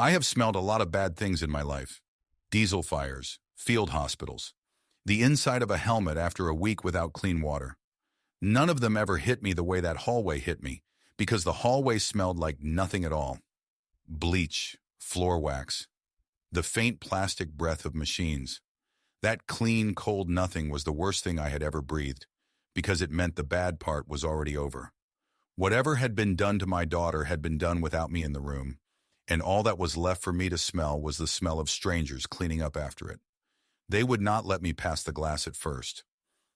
I have smelled a lot of bad things in my life. Diesel fires, field hospitals, the inside of a helmet after a week without clean water. None of them ever hit me the way that hallway hit me, because the hallway smelled like nothing at all. Bleach, floor wax, the faint plastic breath of machines. That clean, cold nothing was the worst thing I had ever breathed, because it meant the bad part was already over. Whatever had been done to my daughter had been done without me in the room, and all that was left for me to smell was the smell of strangers cleaning up after it. They would not let me pass the glass at first.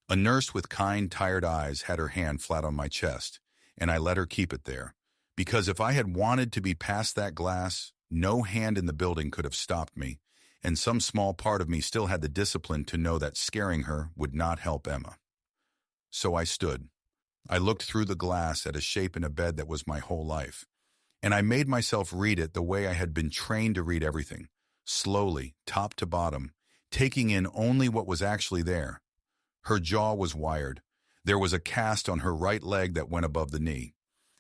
A nurse with kind, tired eyes had her hand flat on my chest, and I let her keep it there, because if I had wanted to be past that glass, no hand in the building could have stopped me, and some small part of me still had the discipline to know that scaring her would not help Emma. So I stood. I looked through the glass at a shape in a bed that was my whole life, and I made myself read it the way I had been trained to read everything, slowly, top to bottom, taking in only what was actually there. Her jaw was wired. There was a cast on her right leg that went above the knee.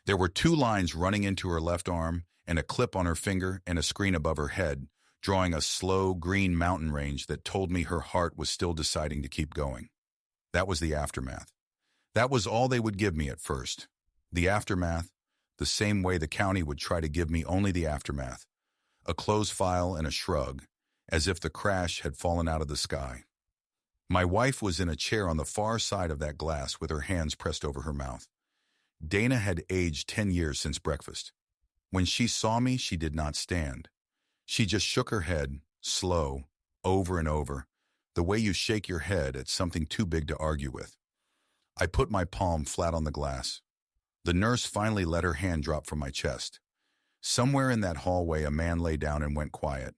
There were 2 lines running into her left arm, and a clip on her finger and a screen above her head, drawing a slow green mountain range that told me her heart was still deciding to keep going. That was the aftermath. That was all they would give me at first. The aftermath, the same way the county would try to give me only the aftermath. A closed file and a shrug, as if the crash had fallen out of the sky. My wife was in a chair on the far side of that glass with her hands pressed over her mouth. Dana had aged 10 years since breakfast. When she saw me, she did not stand. She just shook her head, slow, over and over, the way you shake your head at something too big to argue with. I put my palm flat on the glass. The nurse finally let her hand drop from my chest. Somewhere in that hallway, a man lay down and went quiet.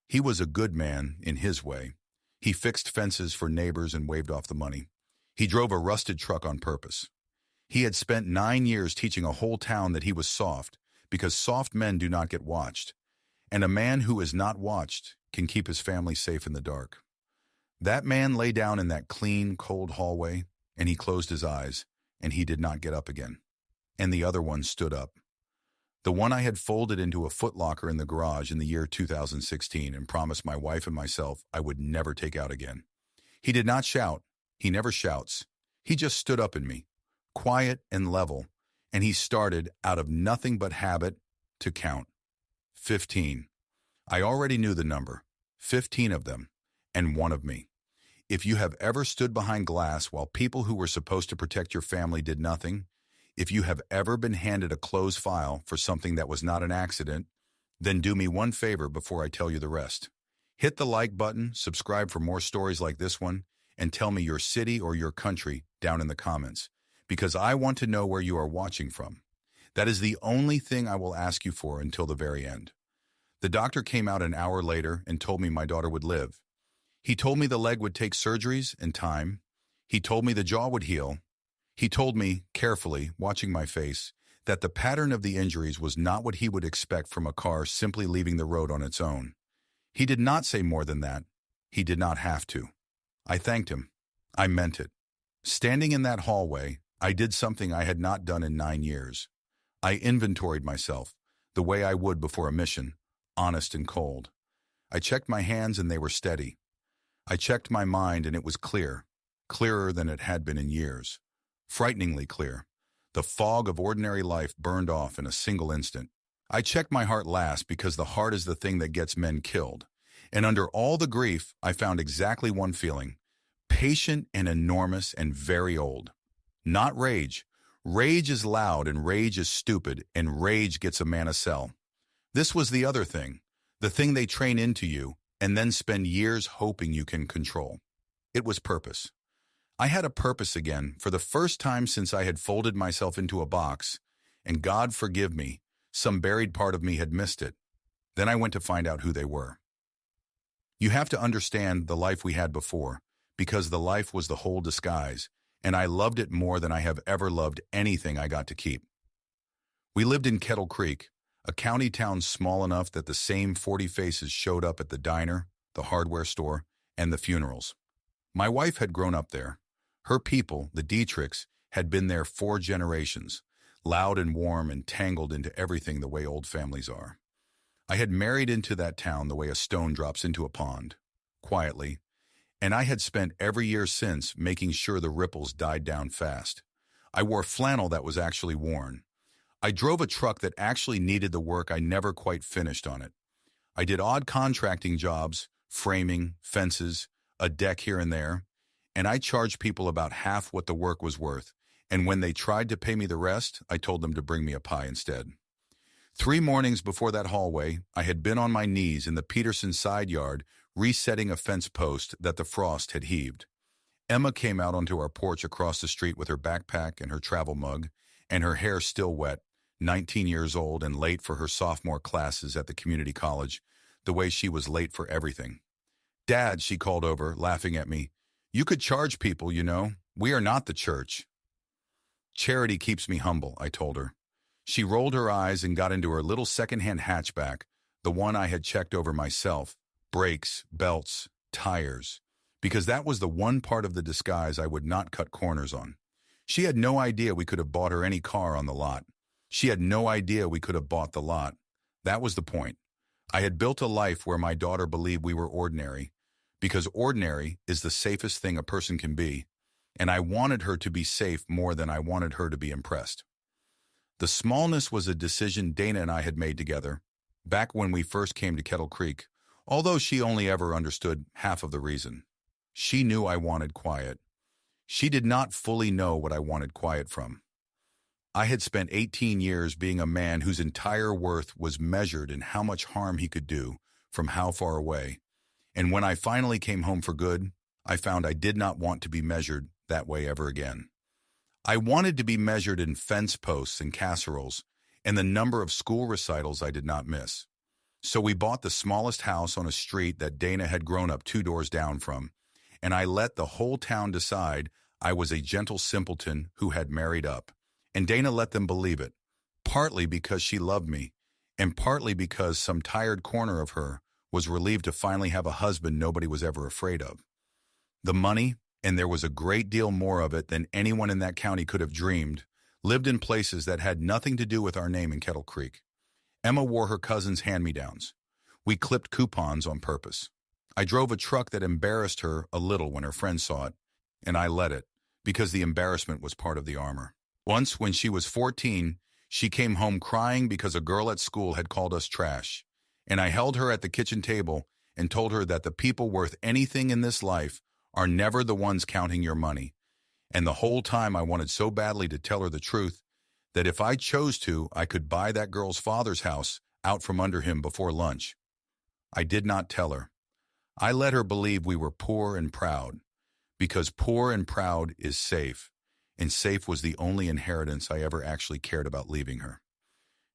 He was a good man, in his way. He fixed fences for neighbors and waved off the money. He drove a rusted truck on purpose. He had spent 9 years teaching a whole town that he was soft, because soft men do not get watched. And a man who is not watched can keep his family safe in the dark. That man lay down in that clean, cold hallway, and he closed his eyes, and he did not get up again. And the other one stood up. The one I had folded into a footlocker in the garage in the year 2016 and promised my wife and myself I would never take out again. He did not shout. He never shouts. He just stood up in me, quiet and level, and he started, out of nothing but habit, to count. 15. I already knew the number. 15 of them, and one of me. If you have ever stood behind glass while people who were supposed to protect your family did nothing, if you have ever been handed a closed file for something that was not an accident, then do me one favor before I tell you the rest. Hit the like button, subscribe for more stories like this one, and tell me your city or your country down in the comments, because I want to know where you are watching from. That is the only thing I will ask you for until the very end. The doctor came out an hour later and told me my daughter would live. He told me the leg would take surgeries and time. He told me the jaw would heal. He told me, carefully, watching my face, that the pattern of the injuries was not what he would expect from a car simply leaving the road on its own. He did not say more than that. He did not have to. I thanked him. I meant it. Standing in that hallway, I did something I had not done in 9 years. I inventoried myself, the way I would before a mission, honest and cold. I checked my hands and they were steady. I checked my mind and it was clear, clearer than it had been in years. Frighteningly clear. The fog of ordinary life burned off in a single instant. I checked my heart last because the heart is the thing that gets men killed. And under all the grief, I found exactly one feeling. Patient and enormous and very old. Not rage. Rage is loud and rage is stupid and rage gets a man a cell. This was the other thing. The thing they train into you and then spend years hoping you can control. It was purpose. I had a purpose again for the first time since I had folded myself into a box, and God forgive me, some buried part of me had missed it. Then I went to find out who they were. You have to understand the life we had before, because the life was the whole disguise, and I loved it more than I have ever loved anything I got to keep. We lived in Kettle Creek, a county town small enough that the same 40 faces showed up at the diner, the hardware store, and the funerals. My wife had grown up there. Her people, the Dietrichs, had been there 4 generations, loud and warm and tangled into everything the way old families are. I had married into that town the way a stone drops into a pond, quietly, and I had spent every year since making sure the ripples died down fast. I wore flannel that was actually worn. I drove a truck that actually needed the work I never quite finished on it. I did odd contracting jobs, framing, fences, a deck here and there, and I charged people about half what the work was worth, and when they tried to pay me the rest, I told them to bring me a pie instead. 3 mornings before that hallway, I had been on my knees in the Peterson side yard resetting a fence post that the frost had heaved. Emma came out onto our porch across the street with her backpack and her travel mug, and her hair still wet, 19 years old and late for her sophomore classes at the community college, the way she was late for everything. "Dad," she called over, laughing at me, "you could charge people, you know. We are not the church." "Charity keeps me humble," I told her. She rolled her eyes and got into her little second-hand hatchback, the one I had checked over myself, brakes, belts, tires, because that was the one part of the disguise I would not cut corners on. She had no idea we could have bought her any car on the lot. She had no idea we could have bought the lot. That was the point. I had built a life where my daughter believed we were ordinary, because ordinary is the safest thing a person can be, and I wanted her to be safe more than I wanted her to be impressed. The smallness was a decision Dana and I had made together, back when we first came to Kettle Creek, although she only ever understood half of the reason. She knew I wanted quiet. She did not fully know what I wanted quiet from. I had spent 18 years being a man whose entire worth was measured in how much harm he could do from how far away, and when I finally came home for good, I found I did not want to be measured that way ever again. I wanted to be measured in fence posts and casseroles, and the number of school recitals I did not miss. So we bought the smallest house on a street that Dana had grown up 2 doors down from, and I let the whole town decide I was a gentle simpleton who had married up. And Dana let them believe it, partly because she loved me, and partly because some tired corner of her was relieved to finally have a husband nobody was ever afraid of. The money, and there was a great deal more of it than anyone in that county could have dreamed, lived in places that had nothing to do with our name in Kettle Creek. Emma wore her cousin's hand-me-downs. We clipped coupons on purpose. I drove a truck that embarrassed her a little when her friends saw it, and I let it, because the embarrassment was part of the armor. Once, when she was 14, she came home crying because a girl at school had called us trash, and I held her at the kitchen table and told her that the people worth anything in this life are never the ones counting your money. And the whole time I wanted so badly to tell her the truth that if I chose to, I could buy that girl's father's house out from under him before lunch. I did not tell her. I let her believe we were poor and proud, because poor and proud is safe, and safe was the only inheritance I ever actually cared about leaving her.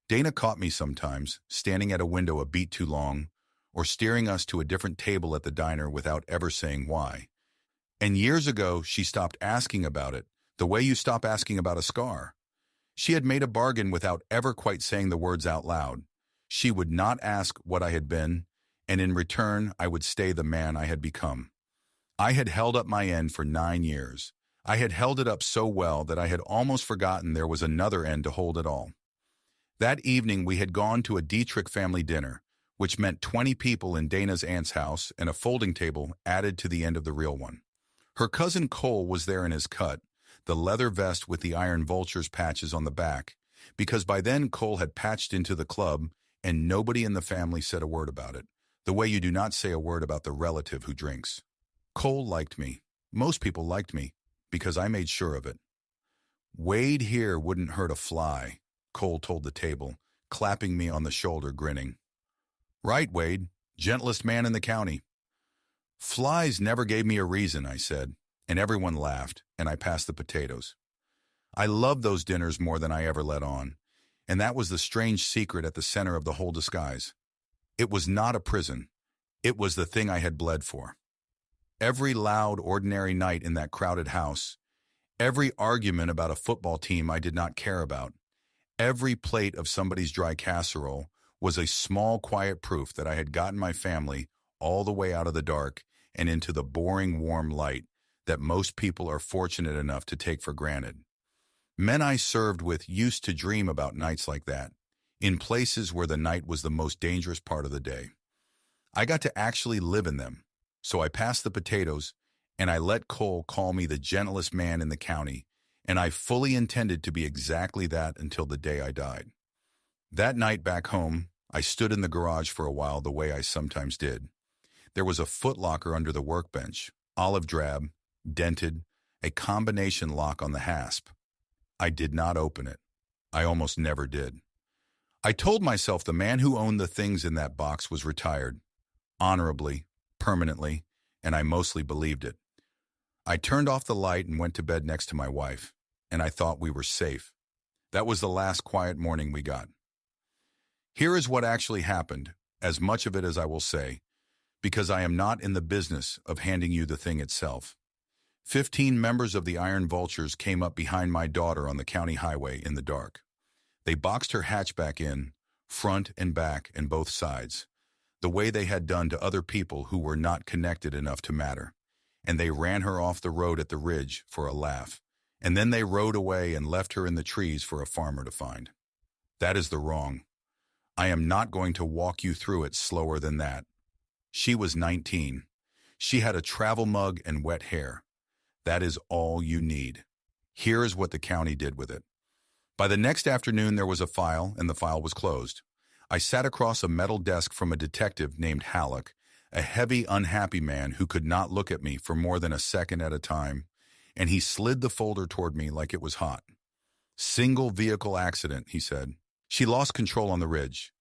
Dana caught me sometimes, standing at a window a beat too long, or steering us to a different table at the diner without ever saying why. And years ago, she stopped asking about it, the way you stop asking about a scar. She had made a bargain without ever quite saying the words out loud. She would not ask what I had been, and in return, I would stay the man I had become. I had held up my end for 9 years. I had held it up so well that I had almost forgotten there was another end to hold it all. That evening, we had gone to a Dietrich family dinner, which meant 20 people in Dana's aunt's house and a folding table added to the end of the real one. Her cousin Cole was there in his cut, the leather vest with the iron vultures patches on the back, because by then Cole had patched into the club and nobody in the family said a word about it, the way you do not say a word about the relative who drinks. Cole liked me. Most people liked me, because I made sure of it. "Wade here wouldn't hurt a fly," Cole told the table, clapping me on the shoulder, grinning. "Right, Wade, gentlest man in the county." "Flies never gave me a reason," I said, and everyone laughed, and I passed the potatoes. I loved those dinners more than I ever let on, and that was the strange secret at the center of the whole disguise. It was not a prison. It was the thing I had bled for. Every loud, ordinary night in that crowded house, every argument about a football team I did not care about, every plate of somebody's dry casserole was a small, quiet proof that I had gotten my family all the way out of the dark and into the boring, warm light that most people are fortunate enough to take for granted. Men I served with used to dream about nights like that, in places where the night was the most dangerous part of the day. I got to actually live in them, so I passed the potatoes, and I let Cole call me the gentlest man in the county, and I fully intended to be exactly that until the day I died. That night back home, I stood in the garage for a while the way I sometimes did. There was a footlocker under the workbench, olive drab, dented, a combination lock on the hasp. I did not open it. I almost never did. I told myself the man who owned the things in that box was retired, honorably, permanently, and I mostly believed it. I turned off the light and went to bed next to my wife, and I thought we were safe. That was the last quiet morning we got. Here is what actually happened, as much of it as I will say, because I am not in the business of handing you the thing itself. 15 members of the Iron Vultures came up behind my daughter on the county highway in the dark. They boxed her hatchback in, front and back and both sides, the way they had done to other people who were not connected enough to matter, and they ran her off the road at the ridge for a laugh, and then they rode away and left her in the trees for a farmer to find. That is the wrong. I am not going to walk you through it slower than that. She was 19. She had a travel mug and wet hair. That is all you need. Here is what the county did with it. By the next afternoon, there was a file, and the file was closed. I sat across a metal desk from a detective named Halleck, a heavy, unhappy man who could not look at me for more than a second at a time, and he slid the folder toward me like it was hot. Single vehicle accident, he said. She lost control on the ridge.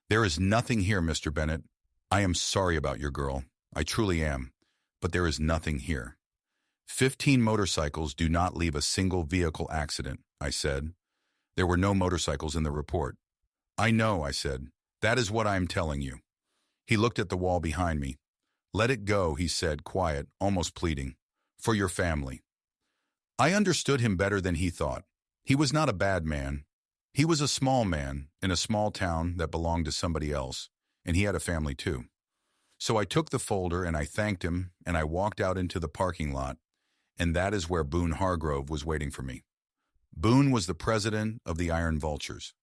There is nothing here, Mr. Bennett. I am sorry about your girl. I truly am. But there is nothing here. 15 motorcycles do not leave a single vehicle accident, I said. There were no motorcycles in the report. I know, I said. That is what I am telling you. He looked at the wall behind me. Let it go, he said, quiet, almost pleading. For your family. I understood him better than he thought. He was not a bad man. He was a small man in a small town that belonged to somebody else, and he had a family too. So I took the folder and I thanked him, and I walked out into the parking lot, and that is where Boone Hargrove was waiting for me. Boone was the president of the Iron Vultures.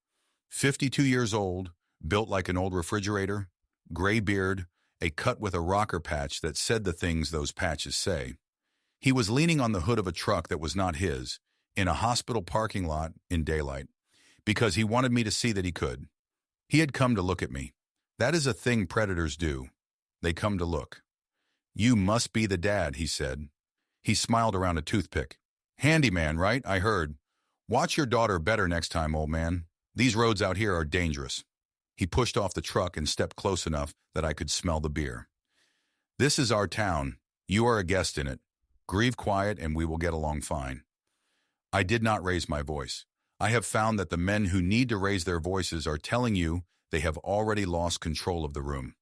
52 years old, built like an old refrigerator, gray beard, a cut with a rocker patch that said the things those patches say. He was leaning on the hood of a truck that was not his, in a hospital parking lot in daylight, because he wanted me to see that he could. He had come to look at me. That is a thing predators do. They come to look. You must be the dad, he said. He smiled around a toothpick. Handyman, right? I heard. Watch your daughter better next time, old man. These roads out here are dangerous. He pushed off the truck and stepped close enough that I could smell the beer. This is our town. You are a guest in it. Grieve quiet and we will get along fine. I did not raise my voice. I have found that the men who need to raise their voices are telling you they have already lost control of the room.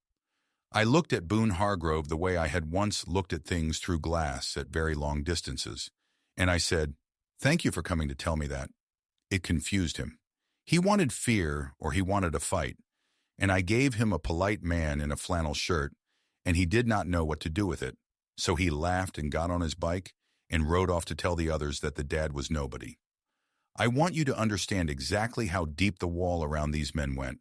I looked at Boone Hargrove the way I had once looked at things through glass at very long distances, and I said, "Thank you for coming to tell me that." It confused him. He wanted fear or he wanted a fight, and I gave him a polite man in a flannel shirt, and he did not know what to do with it, so he laughed and got on his bike and rode off to tell the others that the dad was nobody. I want you to understand exactly how deep the wall around these men went,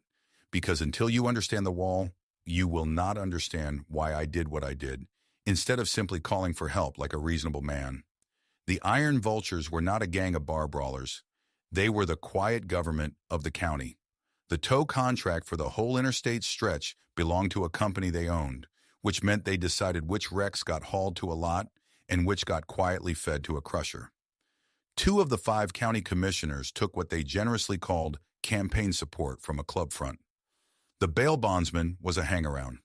because until you understand the wall, you will not understand why I did what I did, instead of simply calling for help like a reasonable man. The Iron Vultures were not a gang of bar brawlers. They were the quiet government of the county. The tow contract for the whole interstate stretch belonged to a company they owned, which meant they decided which wrecks got hauled to a lot and which got quietly fed to a crusher. 2 of the 5 county commissioners took what they generously called campaign support from a club front. The bail bondsman was a hangaround.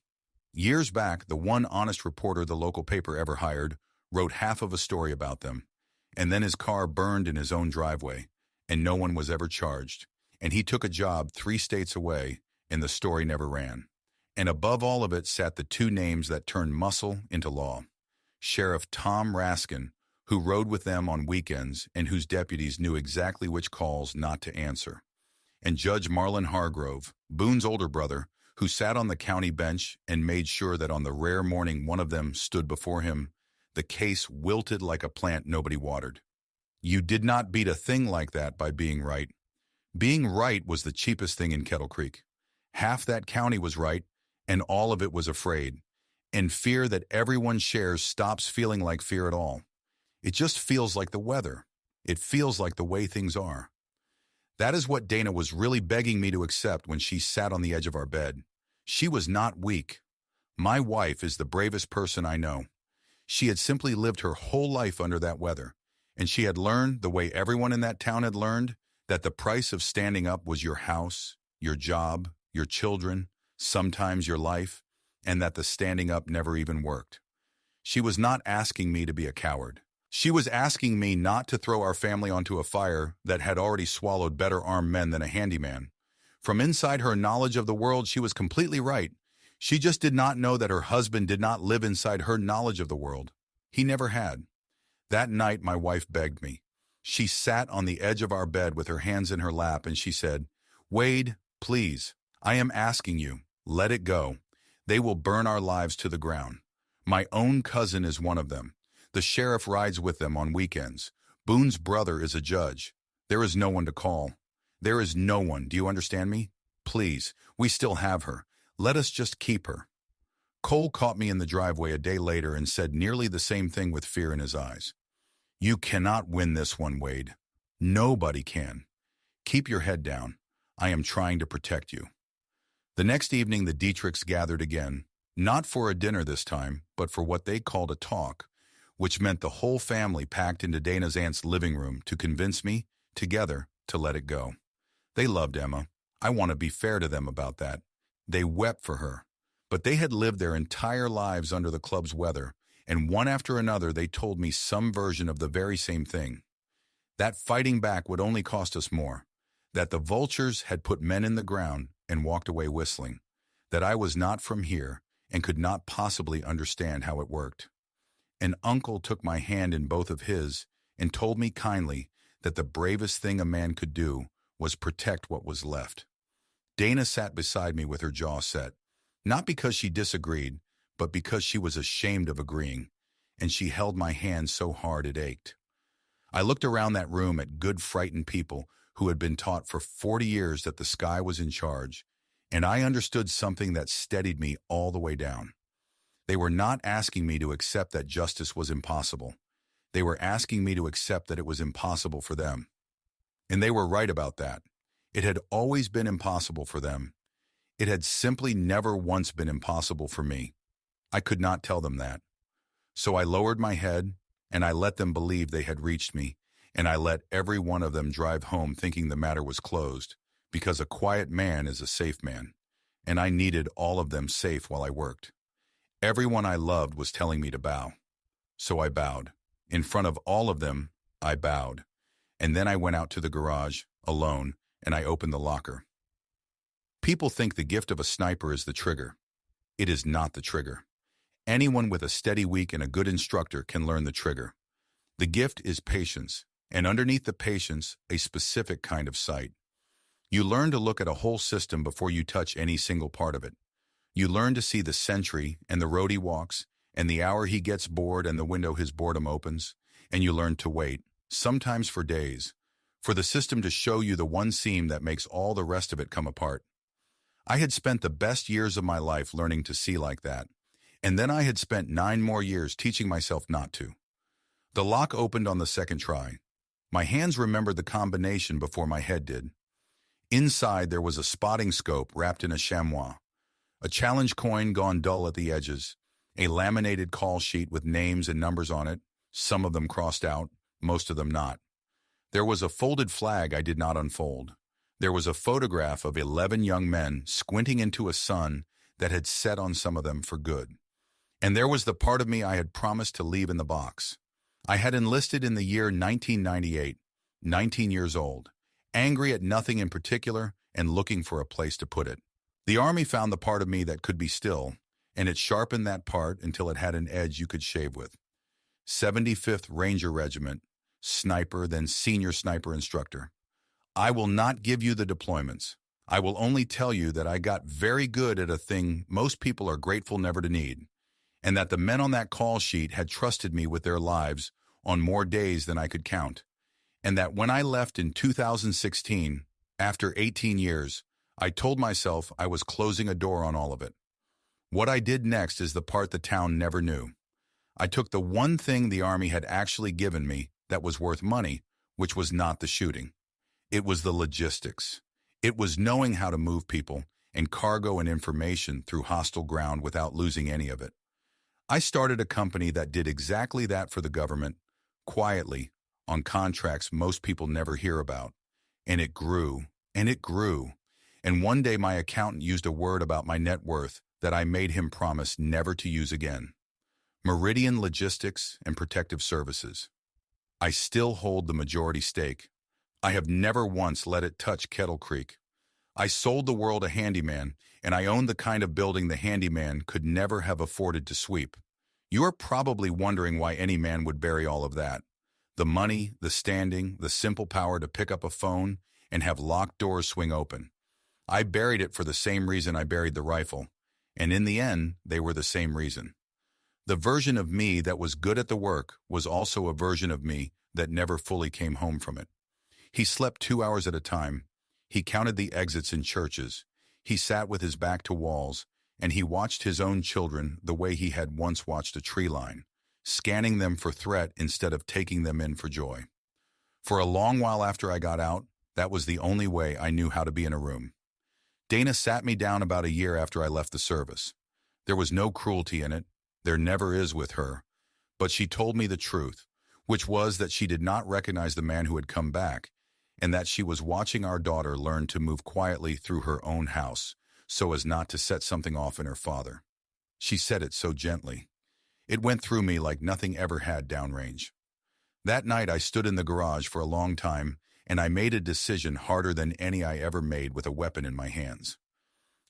Years back, the one honest reporter the local paper ever hired wrote half of a story about them, and then his car burned in his own driveway, and no one was ever charged, and he took a job 3 states away, and the story never ran. And above all of it sat the 2 names that turned muscle into law. Sheriff Tom Raskin, who rode with them on weekends and whose deputies knew exactly which calls not to answer, and Judge Marlon Hargrove, Boone's older brother, who sat on the county bench and made sure that on the rare morning one of them stood before him, the case wilted like a plant nobody watered. You did not beat a thing like that by being right. Being right was the cheapest thing in Kettle Creek. Half that county was right, and all of it was afraid. And fear that everyone shares stops feeling like fear at all. It just feels like the weather. It feels like the way things are. That is what Dana was really begging me to accept when she sat on the edge of our bed. She was not weak. My wife is the bravest person I know. She had simply lived her whole life under that weather, and she had learned, the way everyone in that town had learned, that the price of standing up was your house, your job, your children, sometimes your life, and that the standing up never even worked. She was not asking me to be a coward. She was asking me not to throw our family onto a fire that had already swallowed better armed men than a handyman. From inside her knowledge of the world, she was completely right. She just did not know that her husband did not live inside her knowledge of the world. He never had. That night, my wife begged me. She sat on the edge of our bed with her hands in her lap, and she said, "Wade, please, I am asking you, let it go. They will burn our lives to the ground. My own cousin is one of them. The sheriff rides with them on weekends. Boone's brother is a judge. There is no one to call. There is no one, do you understand me? Please, we still have her. Let us just keep her." Cole caught me in the driveway a day later and said nearly the same thing with fear in his eyes. "You cannot win this one, Wade. Nobody can. Keep your head down. I am trying to protect you." The next evening, the Dietrichs gathered again, not for a dinner this time, but for what they called a talk, which meant the whole family packed into Dana's aunt's living room to convince me, together, to let it go. They loved Emma. I want to be fair to them about that. They wept for her. But they had lived their entire lives under the club's weather, and one after another they told me some version of the very same thing. That fighting back would only cost us more. That the vultures had put men in the ground and walked away whistling. That I was not from here and could not possibly understand how it worked. An uncle took my hand in both of his and told me kindly that the bravest thing a man could do was protect what was left. Dana sat beside me with her jaw set, not because she disagreed, but because she was ashamed of agreeing, and she held my hand so hard it ached. I looked around that room at good, frightened people who had been taught for 40 years that the sky was in charge, and I understood something that steadied me all the way down. They were not asking me to accept that justice was impossible. They were asking me to accept that it was impossible for them. And they were right about that. It had always been impossible for them. It had simply never once been impossible for me. I could not tell them that. So I lowered my head, and I let them believe they had reached me, and I let every one of them drive home thinking the matter was closed, because a quiet man is a safe man, and I needed all of them safe while I worked. Everyone I loved was telling me to bow. So I bowed. In front of all of them, I bowed. And then I went out to the garage, alone, and I opened the locker. People think the gift of a sniper is the trigger. It is not the trigger. Anyone with a steady week and a good instructor can learn the trigger. The gift is patience, and underneath the patience, a specific kind of sight. You learn to look at a whole system before you touch any single part of it. You learn to see the sentry and the road he walks, and the hour he gets bored and the window his boredom opens, and you learn to wait, sometimes for days, for the system to show you the one seam that makes all the rest of it come apart. I had spent the best years of my life learning to see like that, and then I had spent 9 more years teaching myself not to. The lock opened on the second try. My hands remembered the combination before my head did. Inside there was a spotting scope wrapped in a chamois, a challenge coin gone dull at the edges, a laminated call sheet with names and numbers on it, some of them crossed out, most of them not. There was a folded flag I did not unfold. There was a photograph of 11 young men squinting into a sun that had set on some of them for good. And there was the part of me I had promised to leave in the box. I had enlisted in the year 1998, 19 years old, angry at nothing in particular and looking for a place to put it. The Army found the part of me that could be still, and it sharpened that part until it had an edge you could shave with. 75th Ranger Regiment, sniper, then senior sniper instructor. I will not give you the deployments. I will only tell you that I got very good at a thing most people are grateful never to need, and that the men on that call sheet had trusted me with their lives on more days than I could count, and that when I left in 2016, After 18 years, I told myself I was closing a door on all of it. What I did next is the part the town never knew. I took the one thing the Army had actually given me that was worth money, which was not the shooting. It was the logistics. It was knowing how to move people and cargo and information through hostile ground without losing any of it. I started a company that did exactly that for the government, quietly, on contracts most people never hear about. And it grew, and it grew. And one day my accountant used a word about my net worth that I made him promise never to use again. Meridian Logistics and Protective Services. I still hold the majority stake. I have never once let it touch Kettle Creek. I sold the world a handyman, and I owned the kind of building the handyman could never have afforded to sweep. You are probably wondering why any man would bury all of that. The money, the standing, the simple power to pick up a phone and have locked doors swing open. I buried it for the same reason I buried the rifle, and in the end, they were the same reason. The version of me that was good at the work was also a version of me that never fully came home from it. He slept 2 hours at a time. He counted the exits in churches. He sat with his back to walls, and he watched his own children the way he had once watched a tree line, scanning them for threat instead of taking them in for joy. For a long while after I got out, that was the only way I knew how to be in a room. Dana sat me down about a year after I left the service. There was no cruelty in it. There never is with her. But she told me the truth, which was that she did not recognize the man who had come back, and that she was watching our daughter learn to move quietly through her own house so as not to set something off in her father. She said it so gently. It went through me like nothing ever had downrange. That night I stood in the garage for a long time, and I made a decision harder than any I ever made with a weapon in my hands.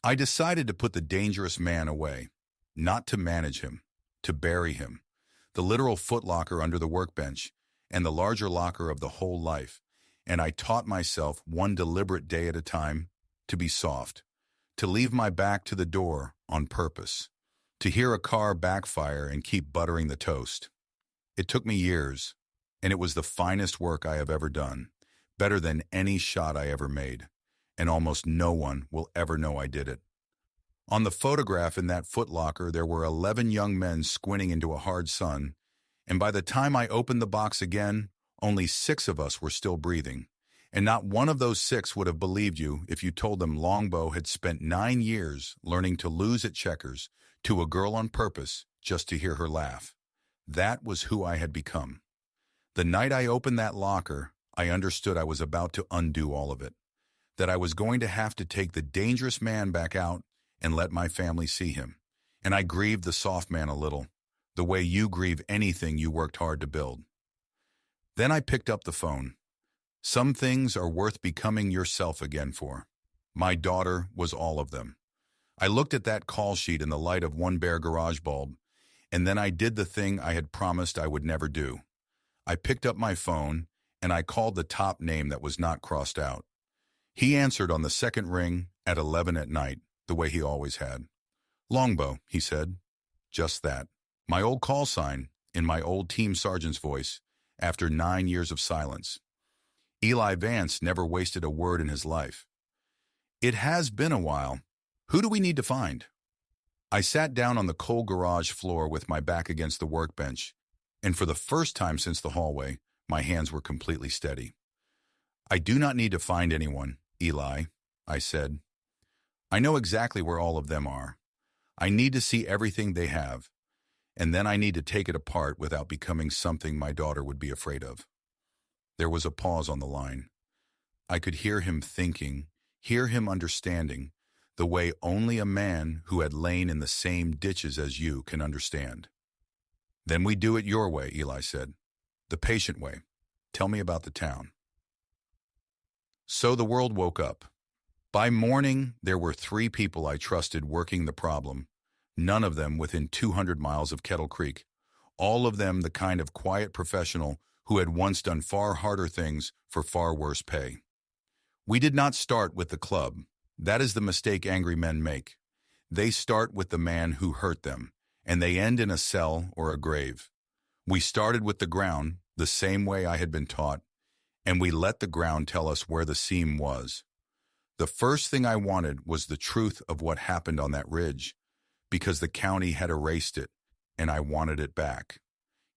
I decided to put the dangerous man away, not to manage him, to bury him. The literal footlocker under the workbench, and the larger locker of the whole life. And I taught myself, one deliberate day at a time, to be soft, to leave my back to the door on purpose, to hear a car backfire and keep buttering the toast. It took me years, and it was the finest work I have ever done, better than any shot I ever made, and almost no one will ever know I did it. On the photograph in that footlocker, there were 11 young men squinting into a hard sun, and by the time I opened the box again, only 6 of us were still breathing, and not one of those 6 would have believed you if you told them Longbow had spent 9 years learning to lose at checkers to a girl on purpose just to hear her laugh. That was who I had become. The night I opened that locker, I understood I was about to undo all of it, that I was going to have to take the dangerous man back out and let my family see him. And I grieved the soft man a little, the way you grieve anything you worked hard to build. Then I picked up the phone. Some things are worth becoming yourself again for. My daughter was all of them. I looked at that call sheet in the light of one bare garage bulb, and then I did the thing I had promised I would never do. I picked up my phone, and I called the top name that was not crossed out. He answered on the second ring at 11 at night, the way he always had. Longbow, he said. Just that. My old call sign, in my old team sergeant's voice, after 9 years of silence. Eli Vance never wasted a word in his life. It has been a while. Who do we need to find? I sat down on the cold garage floor with my back against the workbench, and for the first time since the hallway, my hands were completely steady. I do not need to find anyone, Eli, I said. I know exactly where all of them are. I need to see everything they have, and then I need to take it apart without becoming something my daughter would be afraid of. There was a pause on the line. I could hear him thinking, hear him understanding, the way only a man who had lain in the same ditches as you can understand. Then we do it your way, Eli said. The patient way. Tell me about the town. So the world woke up. By morning, there were 3 people I trusted working the problem, none of them within 200 miles of Kettle Creek, all of them the kind of quiet professional who had once done far harder things for far worse pay. We did not start with the club. That is the mistake angry men make. They start with the man who hurt them, and they end in a cell or a grave. We started with the ground, the same way I had been taught, and we let the ground tell us where the seam was. The first thing I wanted was the truth of what happened on that ridge, because the county had erased it, and I wanted it back.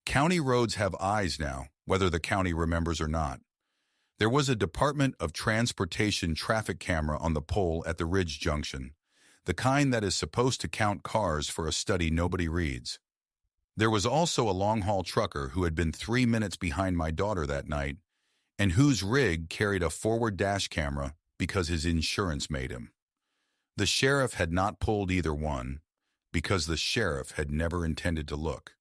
County roads have eyes now, whether the county remembers or not. There was a Department of Transportation traffic camera on the pole at the Ridge Junction, the kind that is supposed to count cars for a study nobody reads. There was also a long-haul trucker who had been 3 minutes behind my daughter that night, and whose rig carried a forward dash camera because his insurance made him. The sheriff had not pulled either one, because the sheriff had never intended to look.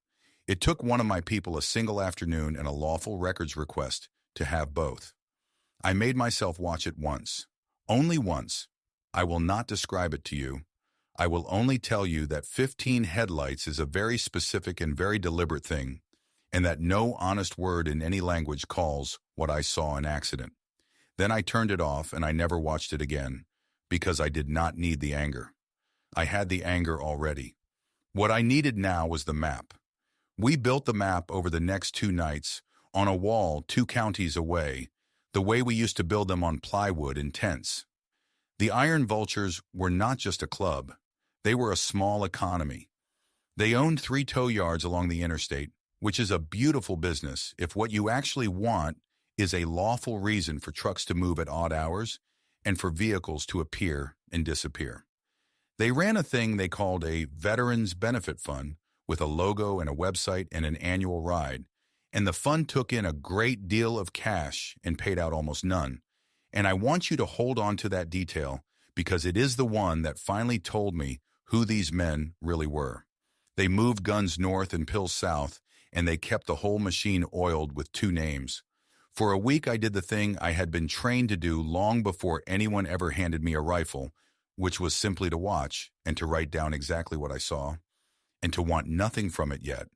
It took one of my people a single afternoon and a lawful records request to have both. I made myself watch it once. Only once. I will not describe it to you. I will only tell you that 15 headlights is a very specific and very deliberate thing, and that no honest word in any language calls what I saw an accident. Then I turned it off and I never watched it again, because I did not need the anger. I had the anger already. What I needed now was the map. We built the map over the next 2 nights, on a wall 2 counties away, the way we used to build them on plywood in tents. The Iron Vultures were not just a club. They were a small economy. They owned 3 tow yards along the interstate, which is a beautiful business if what you actually want is a lawful reason for trucks to move at odd hours and for vehicles to appear and disappear. They ran a thing they called a Veterans Benefit Fund with a logo and a website and an annual ride, and the fund took in a great deal of cash and paid out almost none. And I want you to hold on to that detail because it is the one that finally told me who these men really were. They moved guns north and pills south, and they kept the whole machine oiled with 2 names. For a week I did the thing I had been trained to do long before anyone ever handed me a rifle, which was simply to watch and to write down exactly what I saw, and to want nothing from it yet.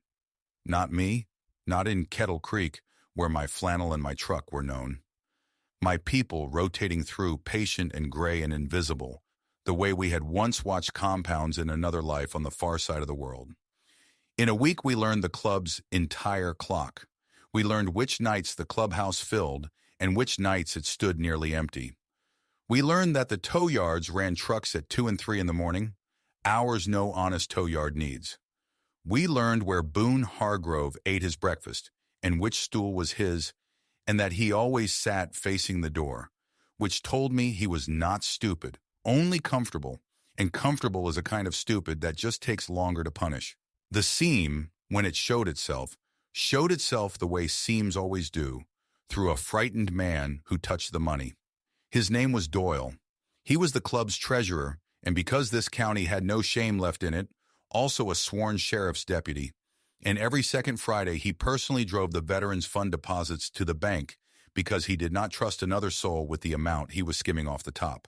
Not me, not in Kettle Creek, where my flannel and my truck were known. My people rotating through, patient and gray and invisible, the way we had once watched compounds in another life on the far side of the world. In a week we learned the club's entire clock. We learned which nights the clubhouse filled and which nights it stood nearly empty. We learned that the tow yards ran trucks at 2 and 3 in the morning, hours no honest tow yard needs. We learned where Boone Hargrove ate his breakfast and which stool was his, and that he always sat facing the door, which told me he was not stupid, only comfortable, and comfortable is a kind of stupid that just takes longer to punish. The seam, when it showed itself the way seams always do, through a frightened man who touched the money. His name was Doyle. He was the club's treasurer, and because this county had no shame left in it, also a sworn sheriff's deputy. And every second Friday he personally drove the Veterans Fund deposits to the bank because he did not trust another soul with the amount he was skimming off the top.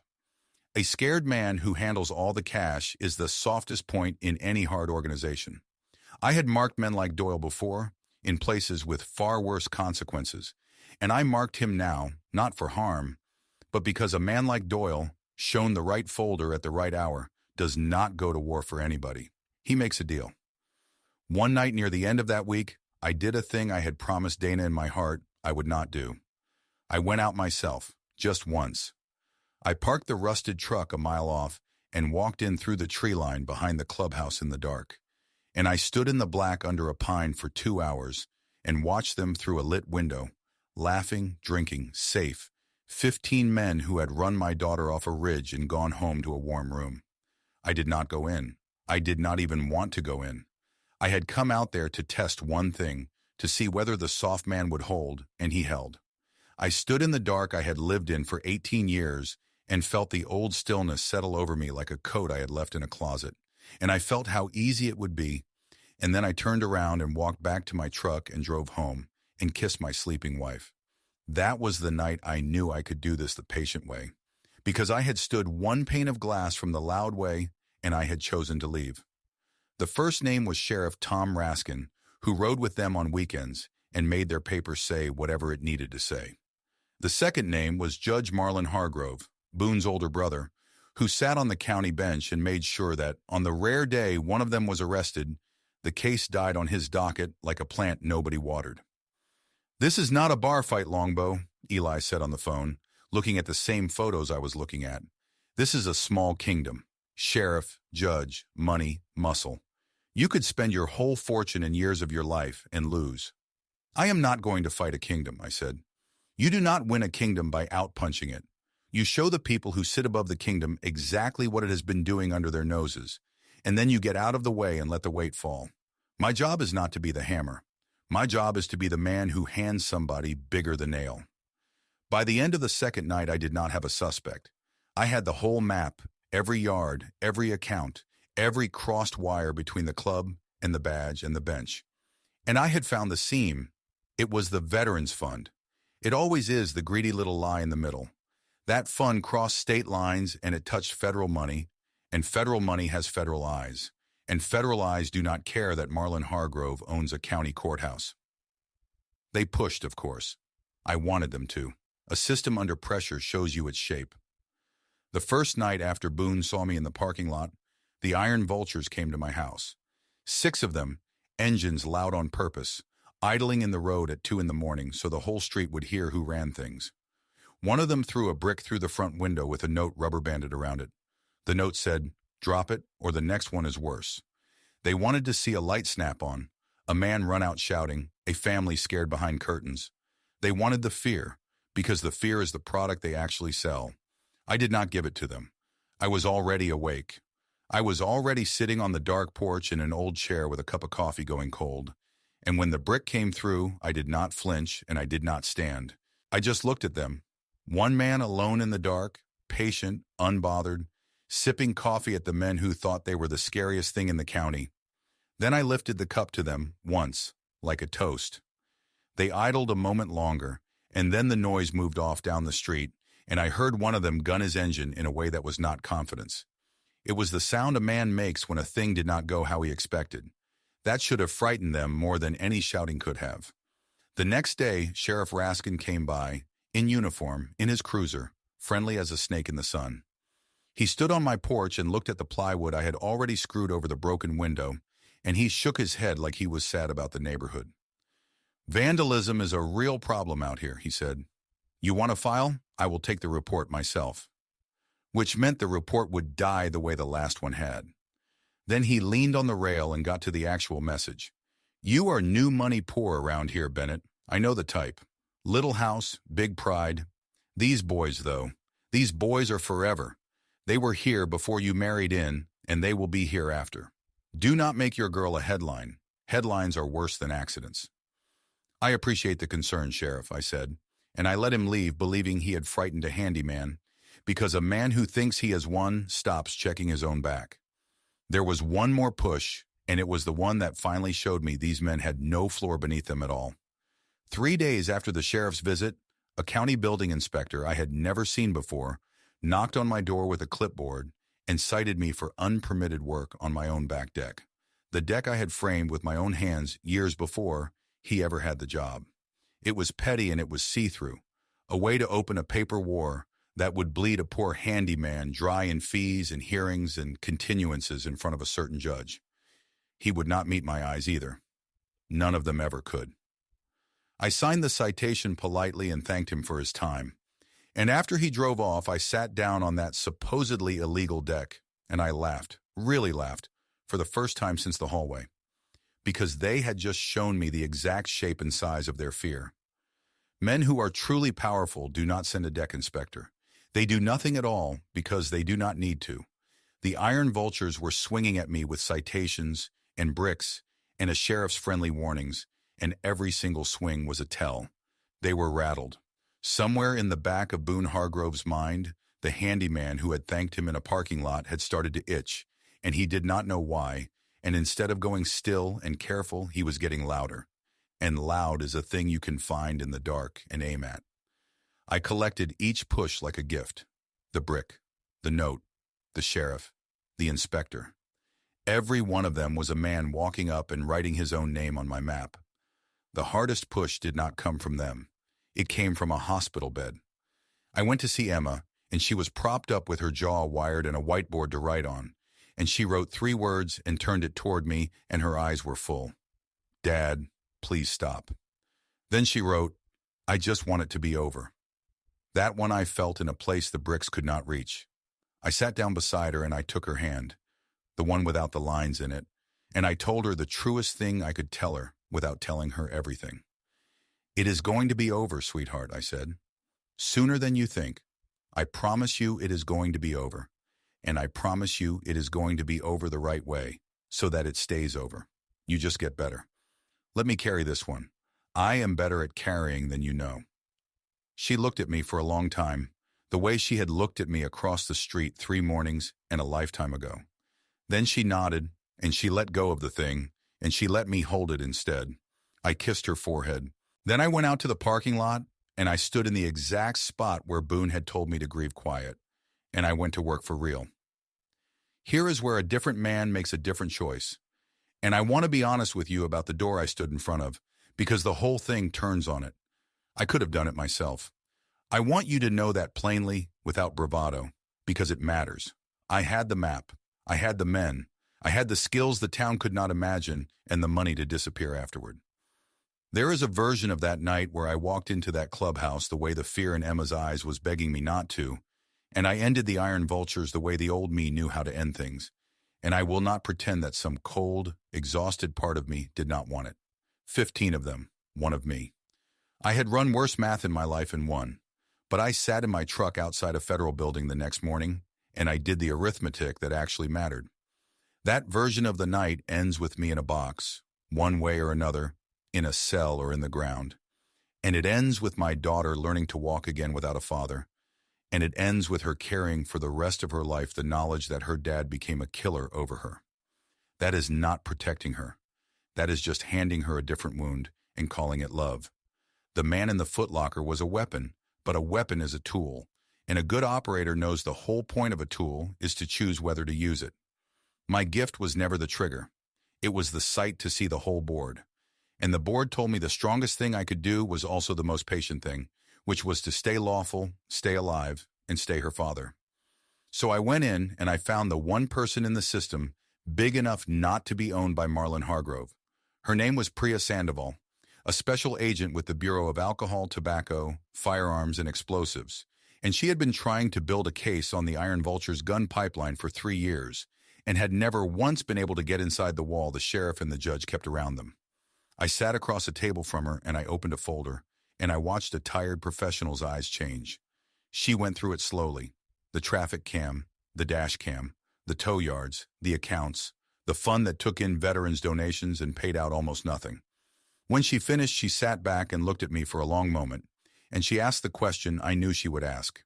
A scared man who handles all the cash is the softest point in any hard organization. I had marked men like Doyle before, in places with far worse consequences, and I marked him now, not for harm, but because a man like Doyle, shown the right folder at the right hour, does not go to war for anybody. He makes a deal. One night near the end of that week, I did a thing I had promised Dana in my heart I would not do. I went out myself, just once. I parked the rusted truck a mile off and walked in through the tree line behind the clubhouse in the dark. And I stood in the black under a pine for 2 hours and watched them through a lit window, laughing, drinking, safe, 15 men who had run my daughter off a ridge and gone home to a warm room. I did not go in. I did not even want to go in. I had come out there to test one thing, to see whether the soft man would hold, and he held. I stood in the dark I had lived in for 18 years and felt the old stillness settle over me like a coat I had left in a closet, and I felt how easy it would be, and then I turned around and walked back to my truck and drove home and kissed my sleeping wife. That was the night I knew I could do this the patient way, because I had stood one pane of glass from the loud way and I had chosen to leave. The first name was Sheriff Tom Raskin, who rode with them on weekends and made their paper say whatever it needed to say. The second name was Judge Marlon Hargrove, Boone's older brother, who sat on the county bench and made sure that, on the rare day one of them was arrested, the case died on his docket like a plant nobody watered. "This is not a bar fight, Longbow," Eli said on the phone. looking at the same photos I was looking at. This is a small kingdom. Sheriff, judge, money, muscle. You could spend your whole fortune and years of your life and lose. I am not going to fight a kingdom, I said. You do not win a kingdom by outpunching it. You show the people who sit above the kingdom exactly what it has been doing under their noses, and then you get out of the way and let the weight fall. My job is not to be the hammer. My job is to be the man who hands somebody bigger the nail. By the end of the second night, I did not have a suspect. I had the whole map, every yard, every account, every crossed wire between the club and the badge and the bench. And I had found the seam. It was the Veterans Fund. It always is the greedy little lie in the middle. That fund crossed state lines and it touched federal money, and federal money has federal eyes. And federal eyes do not care that Marlon Hargrove owns a county courthouse. They pushed, of course. I wanted them to. A system under pressure shows you its shape. The first night after Boone saw me in the parking lot, the iron vultures came to my house. 6 of them, engines loud on purpose, idling in the road at 2 in the morning so the whole street would hear who ran things. One of them threw a brick through the front window with a note rubber-banded around it. The note said, "Drop it, or the next one is worse." They wanted to see a light snap on, a man run out shouting, a family scared behind curtains. They wanted the fear, because the fear is the product they actually sell. I did not give it to them. I was already awake. I was already sitting on the dark porch in an old chair with a cup of coffee going cold. And when the brick came through, I did not flinch and I did not stand. I just looked at them. One man alone in the dark, patient, unbothered, sipping coffee at the men who thought they were the scariest thing in the county. Then I lifted the cup to them, once, like a toast. They idled a moment longer, and then the noise moved off down the street, and I heard one of them gun his engine in a way that was not confidence. It was the sound a man makes when a thing did not go how he expected. That should have frightened them more than any shouting could have. The next day, Sheriff Raskin came by, in uniform, in his cruiser, friendly as a snake in the sun. He stood on my porch and looked at the plywood I had already screwed over the broken window, and he shook his head like he was sad about the neighborhood. "Vandalism is a real problem out here," he said. "You want a file? I will take the report myself." Which meant the report would die the way the last one had. Then he leaned on the rail and got to the actual message. "You are new money poor around here, Bennett. I know the type. Little house, big pride. These boys, though, these boys are forever. They were here before you married in, and they will be here after. Do not make your girl a headline. Headlines are worse than accidents." "I appreciate the concern, Sheriff," I said, and I let him leave believing he had frightened a handyman, because a man who thinks he has won stops checking his own back. There was one more push, and it was the one that finally showed me these men had no floor beneath them at all. 3 days after the sheriff's visit, a county building inspector I had never seen before knocked on my door with a clipboard and cited me for unpermitted work on my own back deck, the deck I had framed with my own hands years before he ever had the job. It was petty and it was see-through, a way to open a paper war that would bleed a poor handyman dry in fees and hearings and continuances in front of a certain judge. He would not meet my eyes either. None of them ever could. I signed the citation politely and thanked him for his time. And after he drove off, I sat down on that supposedly illegal deck, and I laughed, really laughed, for the first time since the hallway, because they had just shown me the exact shape and size of their fear. Men who are truly powerful do not send a deck inspector. They do nothing at all because they do not need to. The iron vultures were swinging at me with citations and bricks and a sheriff's friendly warnings, and every single swing was a tell. They were rattled. Somewhere in the back of Boone Hargrove's mind, the handyman who had thanked him in a parking lot had started to itch, and he did not know why, and instead of going still and careful, he was getting louder. And loud is a thing you can find in the dark and aim at. I collected each push like a gift. The brick, the note, the sheriff, the inspector. Every one of them was a man walking up and writing his own name on my map. The hardest push did not come from them. It came from a hospital bed. I went to see Emma, and she was propped up with her jaw wired and a whiteboard to write on, and she wrote 3 words and turned it toward me, and her eyes were full. "Dad, please stop." Then she wrote, "I just want it to be over." That one I felt in a place the bricks could not reach. I sat down beside her and I took her hand, the one without the lines in it, and I told her the truest thing I could tell her without telling her everything. "It is going to be over, sweetheart," I said. "Sooner than you think. I promise you it is going to be over. And I promise you it is going to be over the right way, so that it stays over. You just get better. Let me carry this one. I am better at carrying than you know." She looked at me for a long time, the way she had looked at me across the street 3 mornings and a lifetime ago. Then she nodded, and she let go of the thing, and she let me hold it instead. I kissed her forehead. Then I went out to the parking lot, and I stood in the exact spot where Boone had told me to grieve quiet, and I went to work for real. Here is where a different man makes a different choice. And I want to be honest with you about the door I stood in front of, because the whole thing turns on it. I could have done it myself. I want you to know that plainly, without bravado, because it matters. I had the map. I had the men. I had the skills the town could not imagine, and the money to disappear afterward. There is a version of that night where I walked into that clubhouse the way the fear in Emma's eyes was begging me not to, and I ended the Iron Vultures the way the old me knew how to end things. And I will not pretend that some cold, exhausted part of me did not want it. 15 of them, one of me. I had run worse math in my life and won, but I sat in my truck outside a federal building the next morning, and I did the arithmetic that actually mattered. That version of the night ends with me in a box, one way or another, in a cell or in the ground. And it ends with my daughter learning to walk again without a father. And it ends with her carrying for the rest of her life the knowledge that her dad became a killer over her. That is not protecting her. That is just handing her a different wound and calling it love. The man in the footlocker was a weapon, but a weapon is a tool. And a good operator knows the whole point of a tool is to choose whether to use it. My gift was never the trigger. It was the sight to see the whole board. And the board told me the strongest thing I could do was also the most patient thing, which was to stay lawful, stay alive, and stay her father. So I went in and I found the one person in the system big enough not to be owned by Marlon Hargrove. Her name was Priya Sandoval, a special agent with the Bureau of Alcohol, Tobacco, Firearms, and Explosives, and she had been trying to build a case on the Iron Vulture's gun pipeline for 3 years and had never once been able to get inside the wall the sheriff and the judge kept around them. I sat across a table from her and I opened a folder, and I watched a tired professional's eyes change. She went through it slowly. The traffic cam, the dash cam, the tow yards, the accounts, the fund that took in veterans' donations and paid out almost nothing. When she finished, she sat back and looked at me for a long moment, and she asked the question I knew she would ask.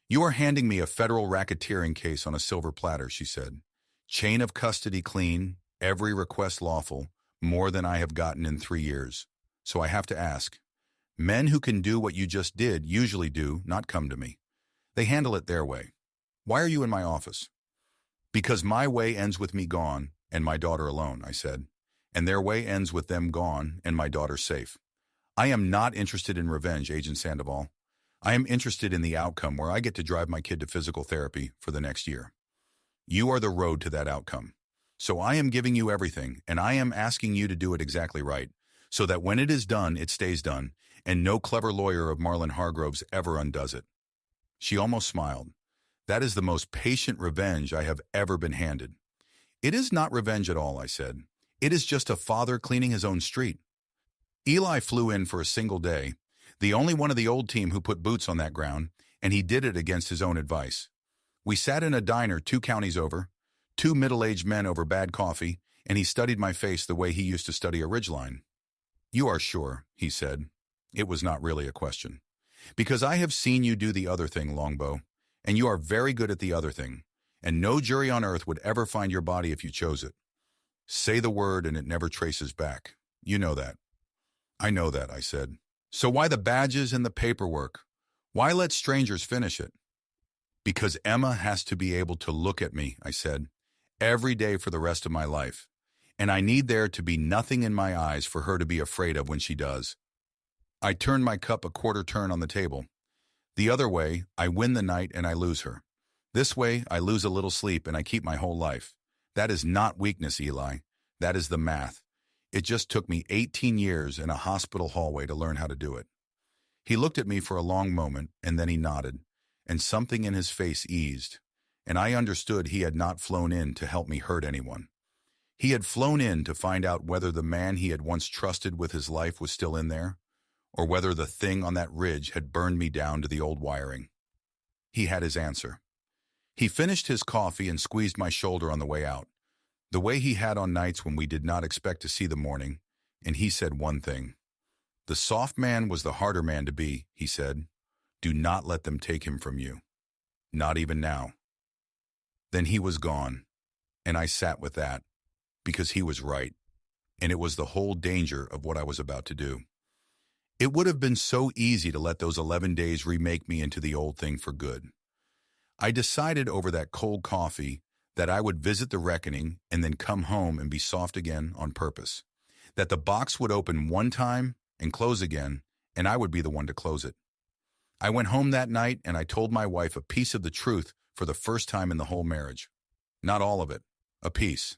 "You are handing me a federal racketeering case on a silver platter," she said. "Chain of custody clean, every request lawful, more than I have gotten in 3 years. So I have to ask. Men who can do what you just did usually do not come to me. They handle it their way. Why are you in my office?" "Because my way ends with me gone and my daughter alone," I said. "And their way ends with them gone and my daughter safe. I am not interested in revenge, Agent Sandoval. I am interested in the outcome where I get to drive my kid to physical therapy for the next year. You are the road to that outcome. So I am giving you everything, and I am asking you to do it exactly right, so that when it is done, it stays done, and no clever lawyer of Marlon Hargrove's ever undoes it." She almost smiled. "That is the most patient revenge I have ever been handed." "It is not revenge at all," I said. "It is just a father cleaning his own street." Eli flew in for a single day, the only one of the old team who put boots on that ground, and he did it against his own advice. We sat in a diner 2 counties over, 2 middle-aged men over bad coffee, and he studied my face the way he used to study a ridgeline. "You are sure," he said. It was not really a question. "Because I have seen you do the other thing, Longbow, and you are very good at the other thing, and no jury on earth would ever find your body if you chose it. Say the word and it never traces back. You know that." "I know that," I said. "So why the badges and the paperwork? Why let strangers finish it?" "Because Emma has to be able to look at me," I said, "every day for the rest of my life. And I need there to be nothing in my eyes for her to be afraid of when she does." I turned my cup a quarter turn on the table. The other way, I win the night and I lose her. This way, I lose a little sleep and I keep my whole life. That is not weakness, Eli. That is the math. It just took me 18 years in a hospital hallway to learn how to do it. He looked at me for a long moment, and then he nodded, and something in his face eased, and I understood he had not flown in to help me hurt anyone. He had flown in to find out whether the man he had once trusted with his life was still in there, or whether the thing on that ridge had burned me down to the old wiring. He had his answer. He finished his coffee and squeezed my shoulder on the way out, the way he had on nights when we did not expect to see the morning, and he said one thing. The soft man was the harder man to be, he said. Do not let them take him from you. Not even now. Then he was gone, and I sat with that, because he was right, and it was the whole danger of what I was about to do. It would have been so easy to let those 11 days remake me into the old thing for good. I decided over that cold coffee that I would visit the reckoning and then come home and be soft again on purpose. That the box would open one time and close again, and I would be the one to close it. I went home that night and I told my wife a piece of the truth for the first time in the whole marriage. Not all of it, a piece.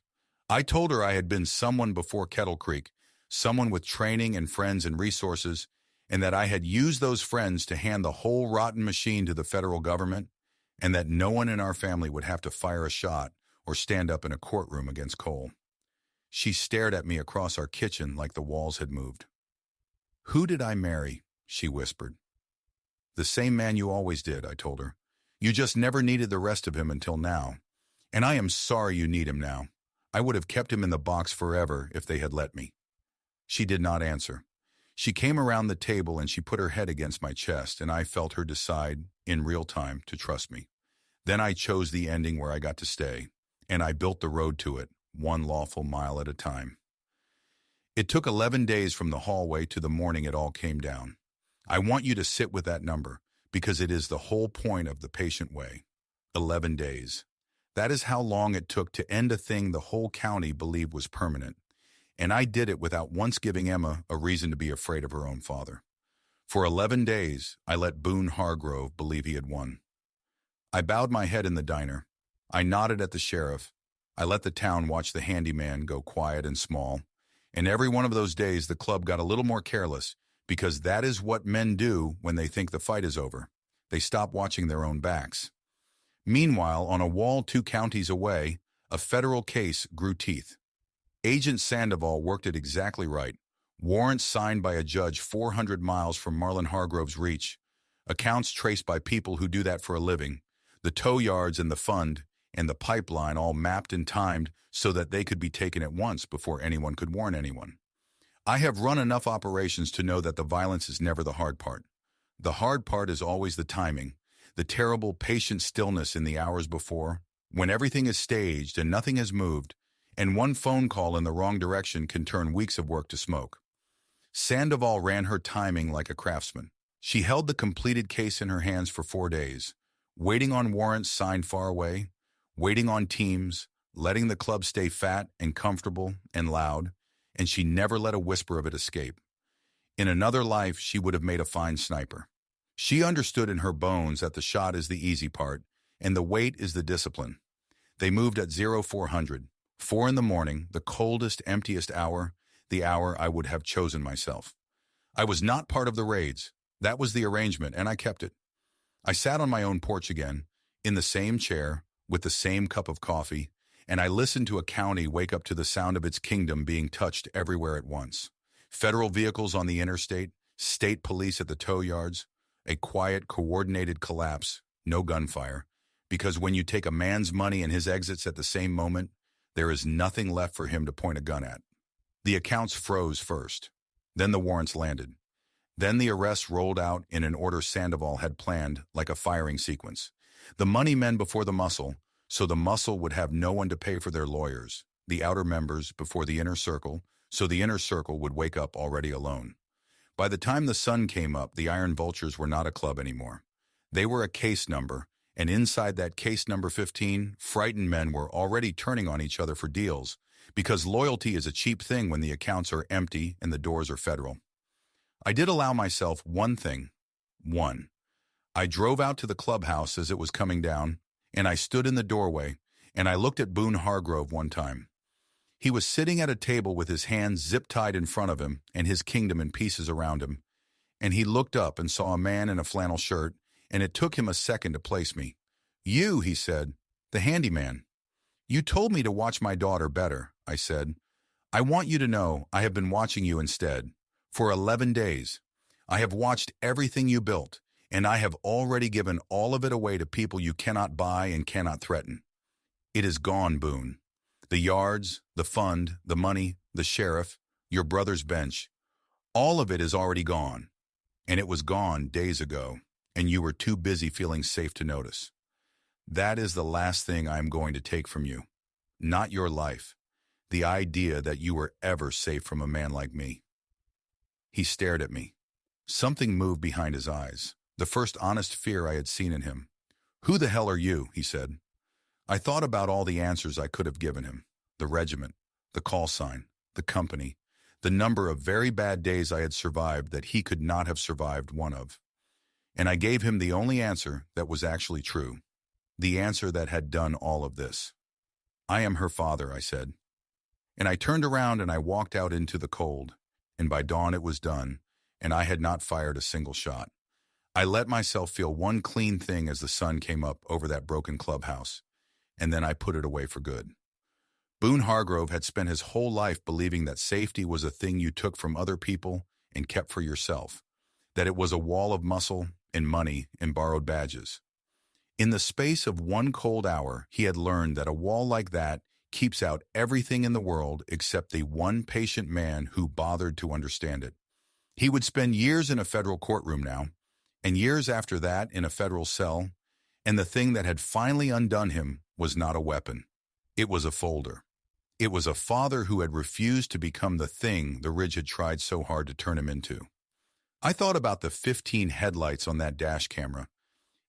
I told her I had been someone before Kettle Creek, someone with training and friends and resources, and that I had used those friends to hand the whole rotten machine to the federal government, and that no one in our family would have to fire a shot or stand up in a courtroom against Cole. She stared at me across our kitchen like the walls had moved. Who did I marry? She whispered. The same man you always did, I told her. You just never needed the rest of him until now. And I am sorry you need him now. I would have kept him in the box forever if they had let me. She did not answer. She came around the table and she put her head against my chest, and I felt her decide, in real time, to trust me. Then I chose the ending where I got to stay, and I built the road to it, one lawful mile at a time. It took 11 days from the hallway to the morning it all came down. I want you to sit with that number, because it is the whole point of the patient way. 11 days. That is how long it took to end a thing the whole county believed was permanent. And I did it without once giving Emma a reason to be afraid of her own father. For 11 days, I let Boone Hargrove believe he had won. I bowed my head in the diner. I nodded at the sheriff. I let the town watch the handyman go quiet and small. And every one of those days, the club got a little more careless, because that is what men do when they think the fight is over. They stop watching their own backs. Meanwhile, on a wall 2 counties away, a federal case grew teeth. Agent Sandoval worked it exactly right. Warrants signed by a judge 400 miles from Marlon Hargrove's reach. Accounts traced by people who do that for a living. The tow yards and the fund and the pipeline all mapped and timed so that they could be taken at once before anyone could warn anyone. I have run enough operations to know that the violence is never the hard part. The hard part is always the timing, the terrible patient stillness in the hours before, when everything is staged and nothing has moved, and one phone call in the wrong direction can turn weeks of work to smoke. Sandoval ran her timing like a craftsman. She held the completed case in her hands for 4 days, waiting on warrants signed far away, waiting on teams, letting the club stay fat and comfortable and loud, and she never let a whisper of it escape. In another life, she would have made a fine sniper. She understood in her bones that the shot is the easy part, and the wait is the discipline. They moved at 0400, 4 in the morning, the coldest, emptiest hour, the hour I would have chosen myself. I was not part of the raids. That was the arrangement, and I kept it. I sat on my own porch again, in the same chair, with the same cup of coffee, and I listened to a county wake up to the sound of its kingdom being touched everywhere at once. Federal vehicles on the interstate, state police at the tow yards, a quiet, coordinated collapse, no gunfire, because when you take a man's money and his exits at the same moment, there is nothing left for him to point a gun at. The accounts froze first. Then the warrants landed. Then the arrests rolled out in an order Sandoval had planned, like a firing sequence. The money men before the muscle, so the muscle would have no one to pay for their lawyers. The outer members before the inner circle, so the inner circle would wake up already alone. By the time the sun came up, the Iron Vultures were not a club anymore. They were a case number, and inside that case number 15, frightened men were already turning on each other for deals, because loyalty is a cheap thing when the accounts are empty and the doors are federal. I did allow myself one thing. One. I drove out to the clubhouse as it was coming down, and I stood in the doorway, and I looked at Boone Hargrove one time. He was sitting at a table with his hands zip-tied in front of him and his kingdom in pieces around him, and he looked up and saw a man in a flannel shirt, and it took him a second to place me. "You," he said, "the handyman." "You told me to watch my daughter better," I said. "I want you to know I have been watching you instead. For 11 days. I have watched everything you built, and I have already given all of it away to people you cannot buy and cannot threaten. It is gone, Boone. The yards, the fund, the money, the sheriff, your brother's bench, all of it is already gone. And it was gone days ago, and you were too busy feeling safe to notice. That is the last thing I am going to take from you. Not your life. The idea that you were ever safe from a man like me." He stared at me. Something moved behind his eyes, the first honest fear I had seen in him. "Who the hell are you?" he said. I thought about all the answers I could have given him. The regiment, the call sign, the company, the number of very bad days I had survived that he could not have survived one of. And I gave him the only answer that was actually true. The answer that had done all of this. "I am her father," I said. And I turned around and I walked out into the cold. And by dawn it was done, and I had not fired a single shot. I let myself feel one clean thing as the sun came up over that broken clubhouse, and then I put it away for good. Boone Hargrove had spent his whole life believing that safety was a thing you took from other people and kept for yourself, that it was a wall of muscle and money and borrowed badges. In the space of one cold hour, he had learned that a wall like that keeps out everything in the world except the one patient man who bothered to understand it. He would spend years in a federal courtroom now, and years after that in a federal cell, and the thing that had finally undone him was not a weapon. It was a folder. It was a father who had refused to become the thing the Ridge had tried so hard to turn him into. I thought about the 15 headlights on that dash camera,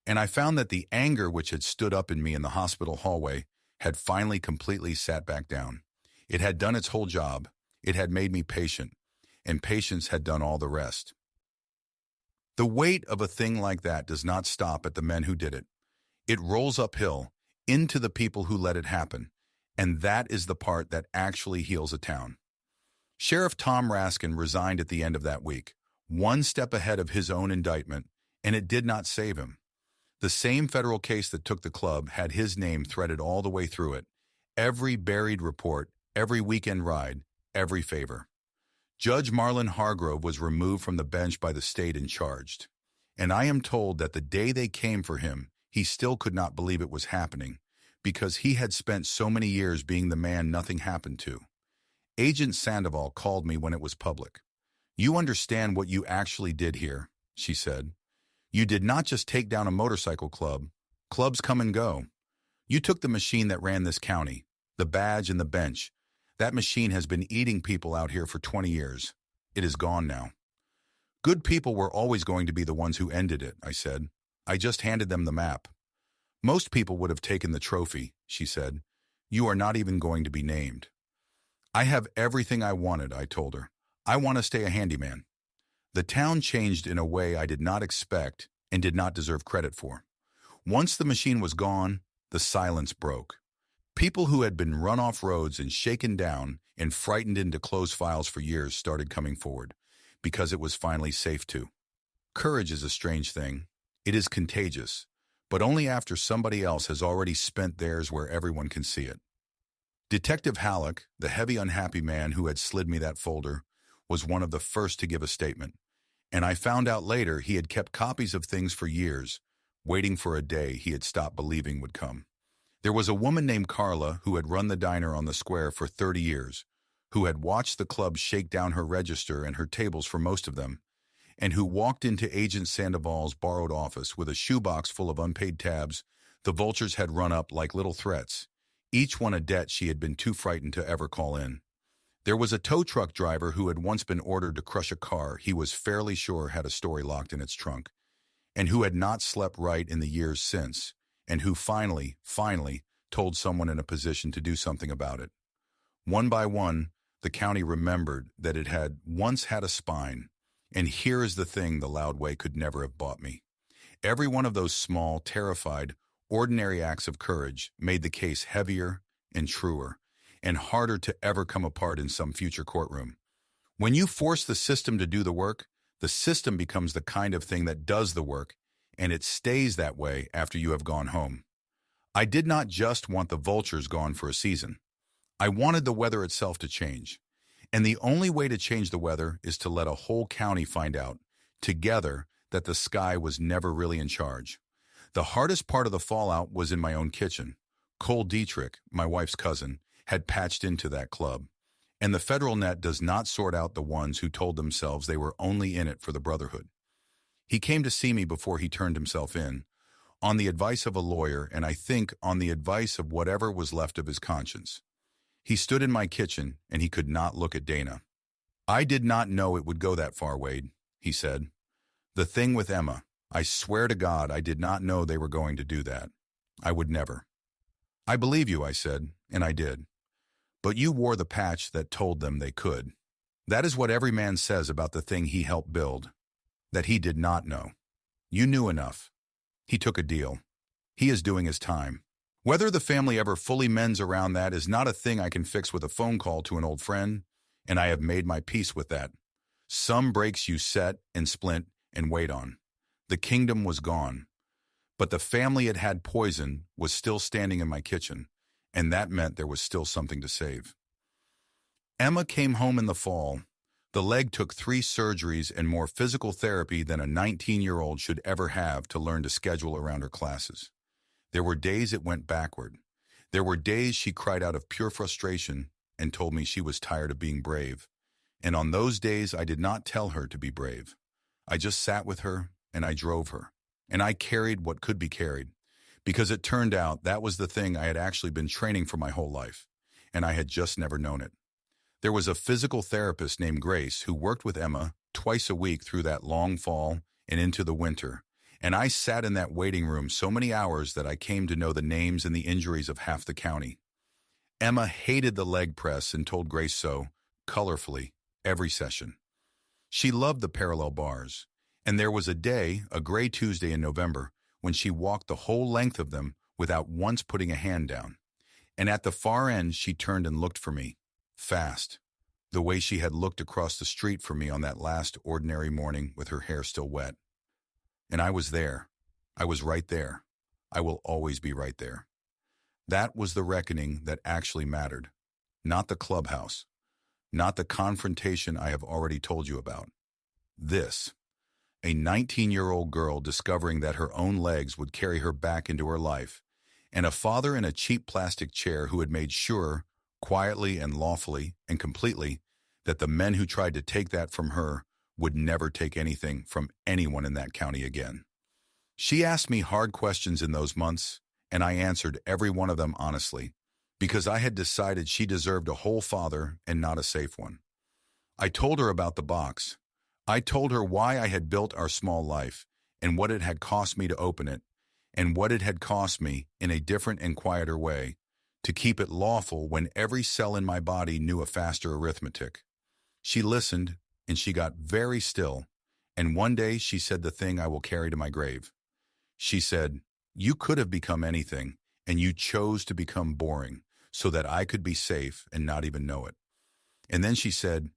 and I found that the anger which had stood up in me in the hospital hallway had finally completely sat back down. It had done its whole job. It had made me patient, and patience had done all the rest. The weight of a thing like that does not stop at the men who did it. It rolls uphill into the people who let it happen, and that is the part that actually heals a town. Sheriff Tom Raskin resigned at the end of that week, one step ahead of his own indictment, and it did not save him. The same federal case that took the club had his name threaded all the way through it. Every buried report, every weekend ride, every favor. Judge Marlon Hargrove was removed from the bench by the state and charged. And I am told that the day they came for him, he still could not believe it was happening, because he had spent so many years being the man nothing happened to. Agent Sandoval called me when it was public. "You understand what you actually did here," she said. "You did not just take down a motorcycle club. Clubs come and go. You took the machine that ran this county, the badge and the bench. That machine has been eating people out here for 20 years. It is gone now." "Good people were always going to be the ones who ended it," I said. "I just handed them the map." "Most people would have taken the trophy," she said. "You are not even going to be named." "I have everything I wanted," I told her. "I want to stay a handyman." The town changed in a way I did not expect and did not deserve credit for. Once the machine was gone, the silence broke. People who had been run off roads and shaken down and frightened into closed files for years started coming forward, because it was finally safe to. Courage is a strange thing. It is contagious, but only after somebody else has already spent theirs where everyone can see it. Detective Halleck, the heavy unhappy man who had slid me that folder, was one of the first to give a statement, and I found out later he had kept copies of things for years, waiting for a day he had stopped believing would come. There was a woman named Carla who had run the diner on the square for 30 years, who had watched the club shake down her register and her tables for most of them, and who walked into Agent Sandoval's borrowed office with a shoebox full of unpaid tabs the vultures had run up like little threats, each one a debt she had been too frightened to ever call in. There was a tow truck driver who had once been ordered to crush a car he was fairly sure had a story locked in its trunk, and who had not slept right in the years since, and who finally told someone in a position to do something about it. One by one, the county remembered that it had once had a spine, and here is the thing the loud way could never have bought me. Every one of those small, terrified, ordinary acts of courage made the case heavier and truer, and harder to ever come apart in some future courtroom. When you force the system to do the work, The system becomes the kind of thing that does the work, and it stays that way after you have gone home. I did not just want the vultures gone for a season. I wanted the weather itself to change. And the only way to change the weather is to let a whole county find out, together, that the sky was never really in charge. The hardest part of the fallout was in my own kitchen. Cole Dietrich, my wife's cousin, had patched into that club. And the federal net does not sort out the ones who told themselves they were only in it for the brotherhood. He came to see me before he turned himself in, on the advice of a lawyer, and I think on the advice of whatever was left of his conscience. He stood in my kitchen, and he could not look at Dana. "I did not know it would go that far, Wade," he said. "The thing with Emma, I swear to God I did not know they were going to do that. I would never." "I believe you," I said, and I did. "But you wore the patch that told them they could." That is what every man says about the thing he helped build, that he did not know. You knew enough. He took a deal. He is doing his time. Whether the family ever fully mends around that is not a thing I can fix with a phone call to an old friend, and I have made my peace with that. Some breaks you set and splint and wait on. The kingdom was gone. But the family it had poisoned was still standing in my kitchen, and that meant there was still something to save. Emma came home in the fall. The leg took 3 surgeries and more physical therapy than a 19-year-old should ever have to learn to schedule around her classes. There were days it went backward. There were days she cried out of pure frustration and told me she was tired of being brave. And on those days, I did not tell her to be brave. I just sat with her and I drove her. And I carried what could be carried, because it turned out that was the thing I had actually been training for my whole life, and I had just never known it. There was a physical therapist named Grace who worked with Emma twice a week through that long fall and into the winter, and I sat in that waiting room so many hours that I came to know the names and the injuries of half the county. Emma hated the leg press and told Grace so, colorfully, every session. She loved the parallel bars, and there was a day, a gray Tuesday in November, when she walked the whole length of them without once putting a hand down. And at the far end, she turned and looked for me, fast, the way she had looked across the street for me on that last ordinary morning with her hair still wet. And I was there. I was right there. I will always be right there. That was the reckoning that actually mattered, not the clubhouse, not the confrontation I have already told you about. This. A 19-year-old girl discovering that her own legs would carry her back into her life, and a father in a cheap plastic chair who had made sure, quietly and lawfully and completely, that the men who tried to take that from her would never take anything from anyone in that county again. She asked me hard questions in those months, and I answered every one of them honestly, because I had decided she deserved a whole father and not a safe one. I told her about the box. I told her why I had built our small life, and what it had cost me to open it, and what it had cost me, in a different and quieter way, to keep it lawful when every cell in my body knew a faster arithmetic. She listened, and she got very still, and one day she said the thing I will carry to my grave. She said, "You could have become anything, and you chose to become boring, so that I could be safe and not even know it." And then she said,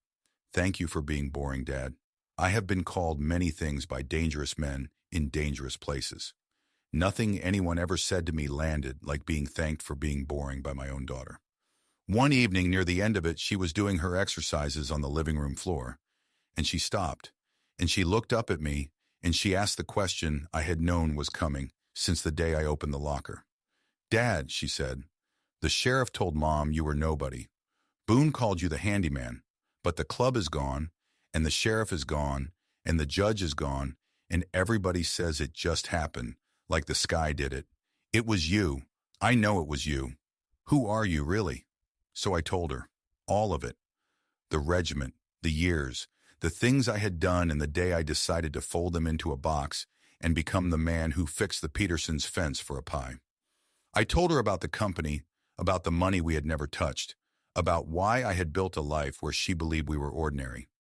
"Thank you for being boring, Dad. I have been called many things by dangerous men in dangerous places. Nothing anyone ever said to me landed like being thanked for being boring by my own daughter." One evening near the end of it, she was doing her exercises on the living room floor, and she stopped, and she looked up at me, and she asked the question I had known was coming since the day I opened the locker. "Dad," she said, "the sheriff told Mom you were nobody. Boone called you the handyman, but the club is gone, and the sheriff is gone, and the judge is gone, and everybody says it just happened, like the sky did it. It was you. I know it was you. Who are you, really?" So I told her, all of it. The regiment, the years, the things I had done, and the day I decided to fold them into a box and become the man who fixed the Petersons' fence for a pie. I told her about the company, about the money we had never touched, about why I had built a life where she believed we were ordinary.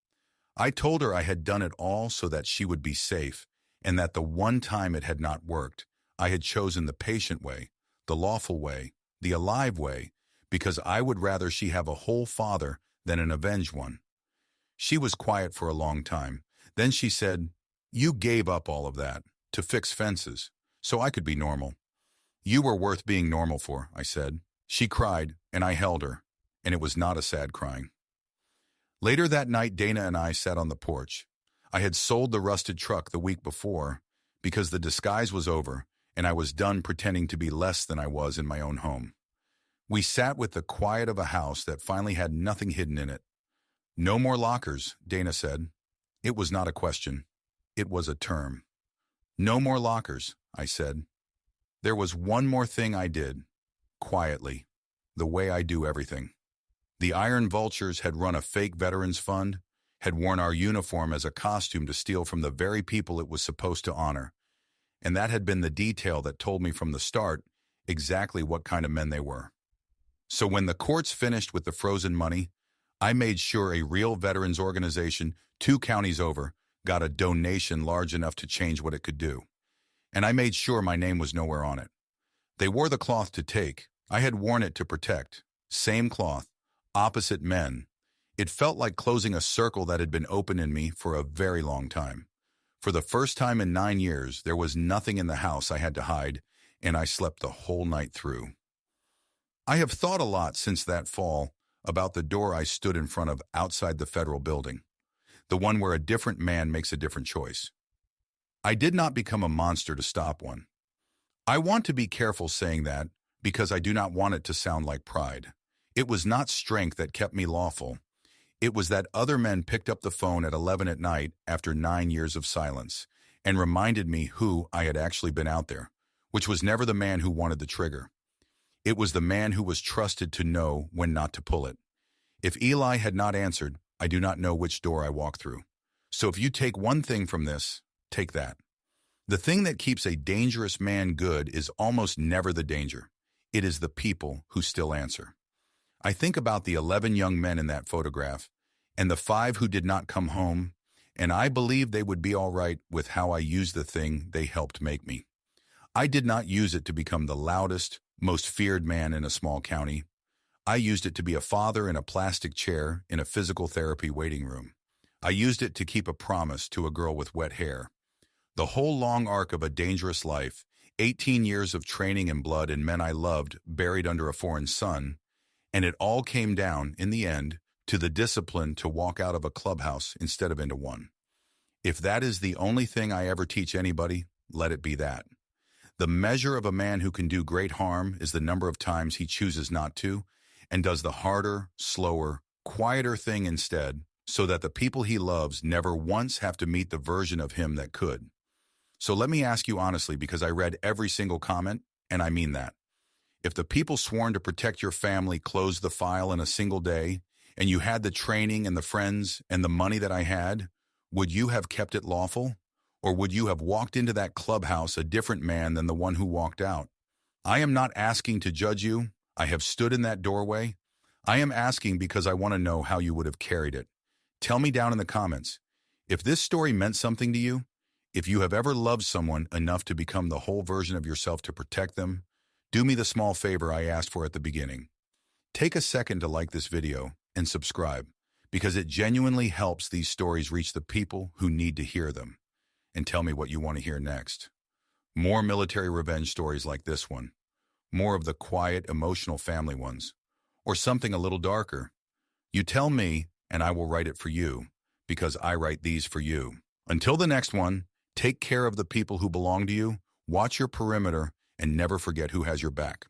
I told her I had done it all so that she would be safe, and that the one time it had not worked, I had chosen the patient way, the lawful way, the alive way, because I would rather she have a whole father than an avenged one. She was quiet for a long time, Then she said, "You gave up all of that to fix fences so I could be normal." "You were worth being normal for," I said. She cried, and I held her, and it was not a sad crying. Later that night, Dana and I sat on the porch. I had sold the rusted truck the week before because the disguise was over, and I was done pretending to be less than I was in my own home. We sat with the quiet of a house that finally had nothing hidden in it. "No more lockers," Dana said. It was not a question. It was a term. "No more lockers," I said. There was one more thing I did, quietly, the way I do everything. The Iron Vultures had run a fake veterans fund, had worn our uniform as a costume to steal from the very people it was supposed to honor, and that had been the detail that told me from the start exactly what kind of men they were. So when the courts finished with the frozen money, I made sure a real veterans organization, 2 counties over, got a donation large enough to change what it could do. And I made sure my name was nowhere on it. They wore the cloth to take. I had worn it to protect. Same cloth, opposite men. It felt like closing a circle that had been open in me for a very long time. For the first time in 9 years, there was nothing in the house I had to hide, and I slept the whole night through. I have thought a lot since that fall about the door I stood in front of outside the federal building, the one where a different man makes a different choice. I did not become a monster to stop one. I want to be careful saying that because I do not want it to sound like pride. It was not strength that kept me lawful. It was that other men picked up the phone at 11 at night after 9 years of silence and reminded me who I had actually been out there, which was never the man who wanted the trigger. It was the man who was trusted to know when not to pull it. If Eli had not answered, I do not know which door I walked through. So if you take one thing from this, take that. The thing that keeps a dangerous man good is almost never the danger. It is the people who still answer. I think about the 11 young men in that photograph and the 5 who did not come home, and I believe they would be all right with how I used the thing they helped make me. I did not use it to become the loudest, most feared man in a small county. I used it to be a father in a plastic chair in a physical therapy waiting room. I used it to keep a promise to a girl with wet hair. The whole long arc of a dangerous life, 18 years of training and blood and men I loved buried under a foreign sun, and it all came down, in the end, to the discipline to walk out of a clubhouse instead of into one. If that is the only thing I ever teach anybody, let it be that. The measure of a man who can do great harm is the number of times he chooses not to, and does the harder, slower, quieter thing instead, so that the people he loves never once have to meet the version of him that could. So let me ask you honestly, because I read every single comment, and I mean that. If the people sworn to protect your family closed the file in a single day, and you had the training and the friends and the money that I had, would you have kept it lawful? Or would you have walked into that clubhouse a different man than the one who walked out? I am not asking to judge you. I have stood in that doorway. I am asking because I want to know how you would have carried it. Tell me down in the comments. If this story meant something to you, if you have ever loved someone enough to become the whole version of yourself to protect them, do me the small favor I asked for at the beginning. Take a second to like this video and subscribe, because it genuinely helps these stories reach the people who need to hear them. And tell me what you want to hear next. More military revenge stories like this one. More of the quiet, emotional family ones. Or something a little darker. You tell me, and I will write it for you, because I write these for you. Until the next one, take care of the people who belong to you, watch your perimeter, and never forget who has your back.